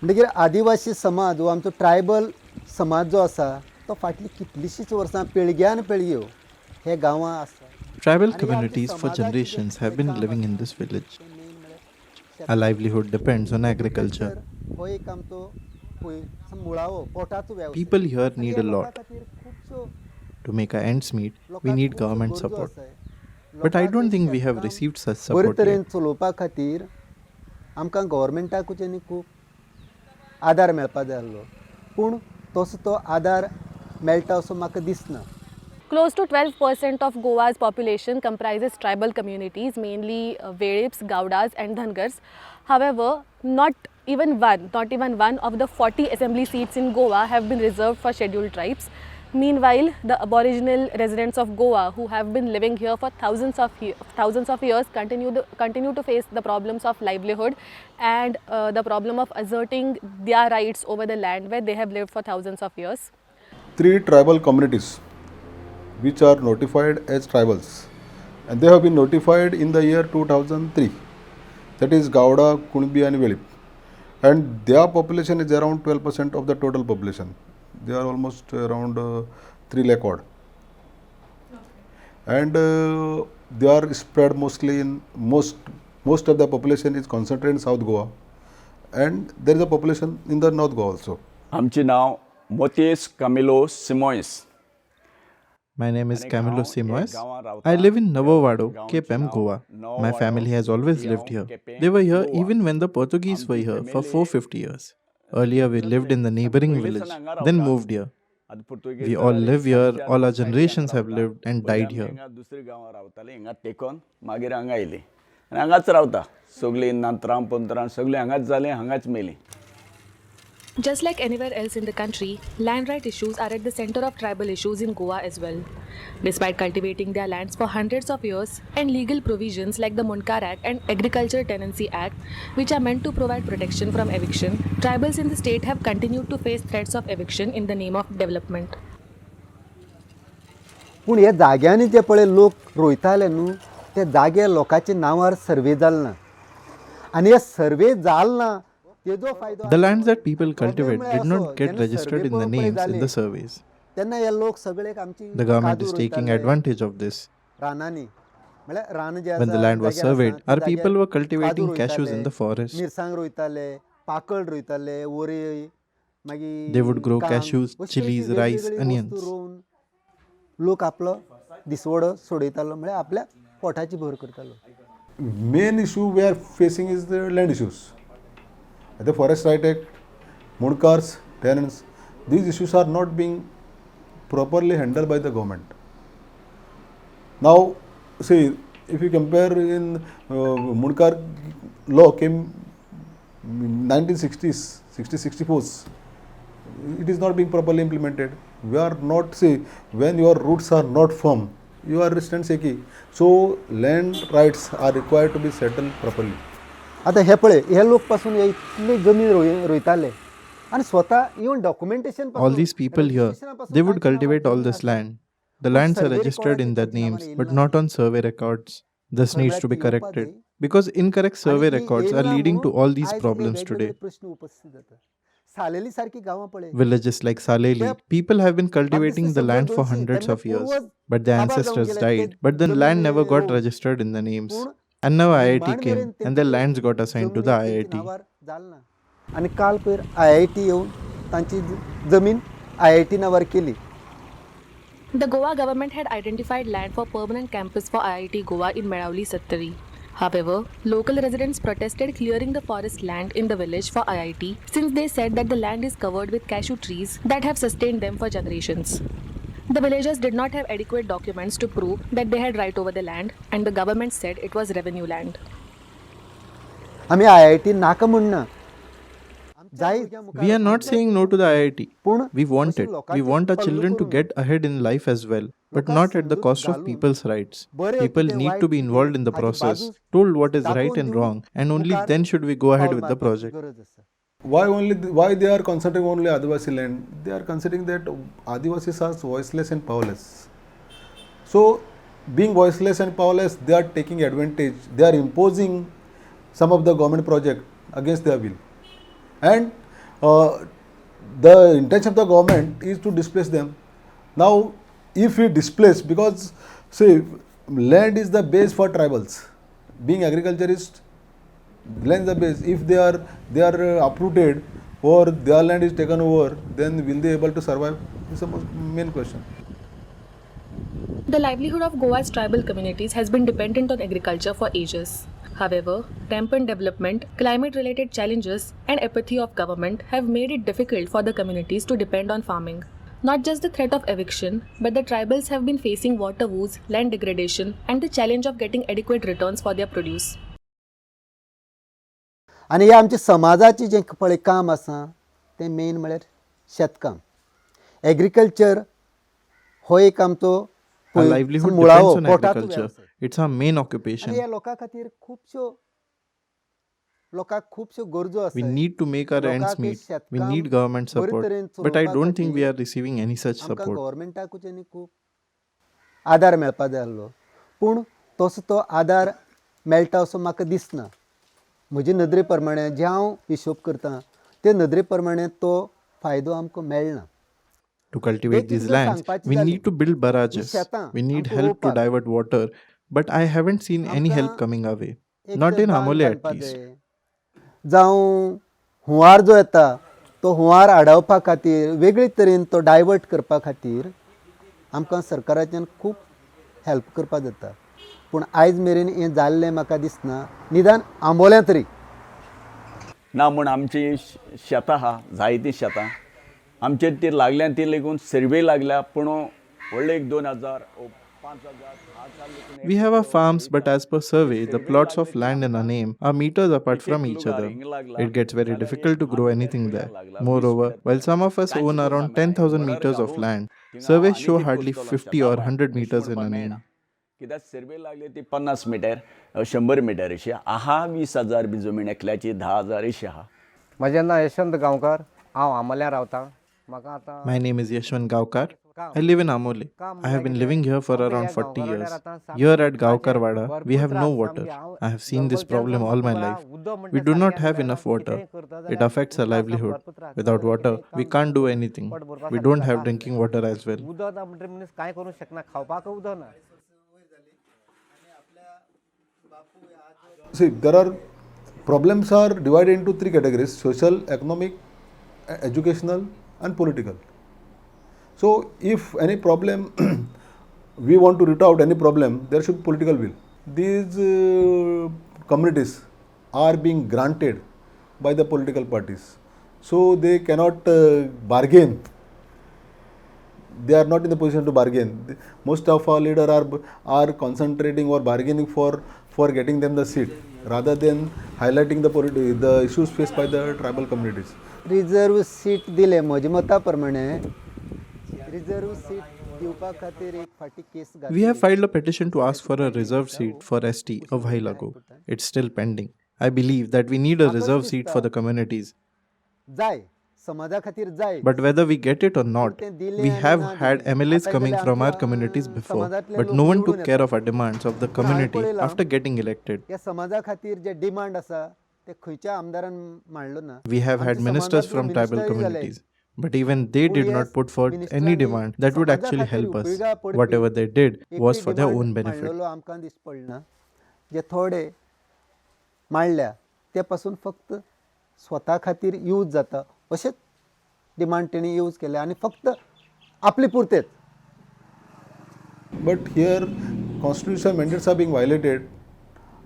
म्हणजे आदिवासी समाज व आमचो ट्रायबल समाज जो आसा तो फाटली कितलीशींच वर्सां पिळग्यान पिळग्यो हे गांवां आसा. Tribal communities for generations have been living in this village. Our livelihood depends on agriculture. हो एक आमचो मुळावो पोटाचो वेवसाय. People here need a लोकां lot. खातीर खुबश्यो To make our ends meet, we लोकांक need खुबश्यो government गरजो support. आसाय. But I लोकांक don't think we शेतकाम have received such बरे support तरेन yet. चलोवपा खातीर आमकां गव्हर्मेंटाकडच्यान खूब आदार मेळपा जाय आसलो, पूण तसो तो आदार मेळटा असो म्हाका दिसना. Close to 12% of Goa's population comprises tribal communities, mainly Vedips, Gaudas and Dhangars. However, not even one of the 40 assembly seats in Goa have been reserved for scheduled tribes. Meanwhile, the aboriginal residents of Goa who have been living here for thousands of years continue to face the problems of livelihood and the problem of asserting their rights over the land where they have lived for thousands of years. 3 tribal communities which are notified as tribals, and they have been notified in the year 2003, that is Gauda, Kunbi and Velip, and their population is around 12% of the total population. They are almost around 3 lakh odd, and they are spread mostly in most of the population is concentrated in South Goa, and there is a population in the North Goa also. आमचे नाव मोतेश Camilo सिमोइस. My name is Camilo Simoes. I live in Novovado, Cape M, Goa. My family has always lived here. They were here even when the Portuguese were here for 450 years. Earlier we lived in the neighboring village, then moved here. We all live here, all our generations have lived and died here. दुसरी गांवां रावताली हिंगा टेकोन मागीर हांगा oily आनी हांगाच रावता. सगळीं नांतरां पंतरां सगळीं हांगाच जालीं, हांगाच मेलीं. Just like anywhere else in the country, land right issues are at the center of tribal issues in Goa as well. Despite cultivating their lands for hundreds of years and legal provisions like the Munkar Act and Agriculture Tenancy Act, which are meant to provide protection from eviction, tribals in the state have continued to face threats of eviction in the name of development. पूण ह्या जाग्यांनी जे पळय लोक रोयताले न्हू ते जागे लोकांच्या नांवार सर्वे जाल ना आनी हे सर्वे जाल ना तेजो फायदो The lands that people cultivate did not get registered in the names in the surveys. तेन्ना हे लोक सगळे आमची The government is taking advantage of this. रानांनी म्हळ्यार रान जे When the land was surveyed, our people were cultivating cashews in the forest. मिरसांग रोयताले, पाकळ रोयताले, वरय मागीर They would grow काम, cashews, अशी chilies, वेगवेगळी rice, वस्तू onions. रोवन लोक आपलो दिसवडो सोडयतालो म्हळ्यार आपल्या पोटाची भर करतालो. Main issue we are facing is the land issues. The Forest Right Act, Munkars, tenants, these issues are not being properly handled by the government. Now, see, if you compare in Munkar law came in 1960s, 64s, it is not being properly implemented. We are not, see, when your roots are not firm, you are resistant shaky. So, land rights are required to be settled properly. आता हे पळय हे लोक पासून इतली जमीन रोयताले आणि स्वतः even documentation All these people here, they would cultivate all this land. The lands are registered in their names, but not on survey records. This needs to be corrected, because incorrect survey records are leading to all these problems today. सालेली सारखी गावां पळय Villages like Saleli, people have been cultivating the land for hundreds of years, but their ancestors died, but the land never got registered in the names. And now IIT came, and their lands got assigned to the IIT. आणि काल पयर IIT येऊन तांची जमीन IIT नावार केली. The Goa government had identified land for permanent campus for IIT Goa in Meravli Sattari. However, local residents protested clearing the forest land in the village for IIT since they said that the land is covered with cashew trees that have sustained them for generations. The villagers did not have adequate documents to prove that they had right over the land, and the government said it was revenue land. आम्ही IIT नाका म्हणना. We are not saying no to the IIT. We want it. We want our children to get ahead in life as well, but not at the cost of people's rights. People need to be involved in the process, told what is right and wrong, and only then should we go ahead with the project. Why they are considering only Adivasi land? They are considering that Adivasis are voiceless and powerless. So, being voiceless and powerless, they are taking advantage. They are imposing some of the government project against their will. And The intention of the government is to displace them. Now, if we displace, because see, land is the base for tribals. Being agriculturist, land is the base. If they are uprooted or their land is taken over, then will they able to survive? This is the main question. The livelihood of Goa's tribal communities has been dependent on agriculture for ages. However, rampant development, climate-related challenges, and apathy of government have made it difficult for the communities to depend on farming. Not just the threat of eviction, but the tribals have been facing water woes, land degradation, and the challenge of getting adequate returns for their produce. आनी हे आमच्या समाजाचें जें पळय काम आसा तें main म्हळ्यार शेतकाम. Agriculture हो एक आमचो Our livelihood मुळावो depends on पोटाचो agriculture. वेवसाय. It's our main आनी occupation. ह्या लोकां खातीर लोकांक खुबश्यो गरजो आसात. We need to make our ends लोकांक meet. We शेतकाम need government बरे support. तरेन But I चलोवपा don't think we खातीर are receiving any such आमकां support. गव्हर्मेंटाकूच आनी खूब आदार मेळपा जाय आसलो. पूण तसो तो आदार मेळटा असो म्हाका दिसना. म्हजे नदरे प्रमाणे जे हांव हिशोब करतां ते नदरे प्रमाणे तो फायदो आमकां मेळना. To cultivate these lands, we need to build barrages. We need help to divert water. But I haven't seen any help coming our way. Not in Amole at least. जावं हुंवार जो येता तो हुंवार आडावपा खातीर वेगळे तरेन तो डायवर्ट करपा खातीर आमकां सरकाराच्यान खूब हेल्प करपा जाता. पूण आयज मेरेन हें जाल्लें म्हाका दिसना. निदान आंबोल्या तरी ना म्हूण आमची शेतां आहा जायतीं शेतां आमचेर ती लागल्या ती लेगून सर्वे लागल्या पूण व्हडले एक 2000 5000 We have our farms, but as per survey, the plots of land in our name are meters apart from each other. It gets very difficult to grow anything there. Moreover, while some of us own around 10,000 meters of land, surveys show hardly 50 or 100 meters in our name. कित्याक सर्वे लागले ती 50 metre 100 metre अशी आहा 20,000 B जमीन एकल्याची 10,000 अशी आहा. म्हजें नांव यशवंत गांवकार. हांव आमोल्यां रावतां. म्हाका आतां My name is Yashwant Gaokar. I live in Amole. I have been living here for around 40 years. Here at Gaokarwada, we have no water. I have seen this problem all my life. We do not have enough water. It affects our livelihood. Without water, we can't do anything. We don't have drinking water as well. उदक ना म्हणटकीर मनीस कांय करूंक शकना. खावपाक उदक ना. See, there are problems are divided into three categories: social, economic, educational, and political. So, if any problem we want to root out any problem, there should be political will. These communities are being granted by the political parties, so they cannot bargain. They are not in the position to bargain. Most of our leaders are concentrating or bargaining for getting them the seat rather than highlighting the issues faced by the tribal communities. Reserve seat दिले म्हज्या मता प्रमाणे reserve seat दिवपा खातीर एक फाटी case We have filed a petition to ask for a reserved seat for ST a while ago. It's still pending. I believe that we need a reserved seat for the communities. जाय समाजा खातीर जाय. But whether we get it or not, we have had MLAs coming from our communities before, but no one took care of our demands of the community after getting elected. या समाजा खातीर जे demand आसा ते खंयच्या आमदारान मांडलो ना. We have had ministers from tribal communities, but even they did not put forth any demand that would actually help us. Whatever they did was for their own benefit. मांडलेलो आमकां दिस पडना. जे थोडे मांडल्या ते पासून फक्त स्वता खातीर यूज जाता अशेंच डिमांड तेणी यूज केले आनी फक्त आपली पुरतेच. But here, constitutional mandates are being violated.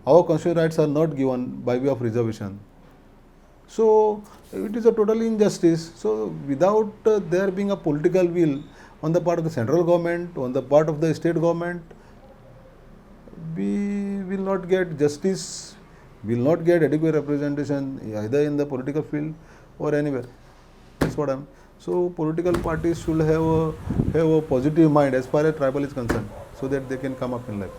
Our constitutional rights are not given by way of reservation. So, it is a total injustice. So, without there being a political will on the part of the central government, on the part of the state government, we will not get justice, will not get adequate representation either in the political field or anywhere. That's what I'm. So, political parties should have a positive mind as far as tribal is concerned, so that they can come up in life.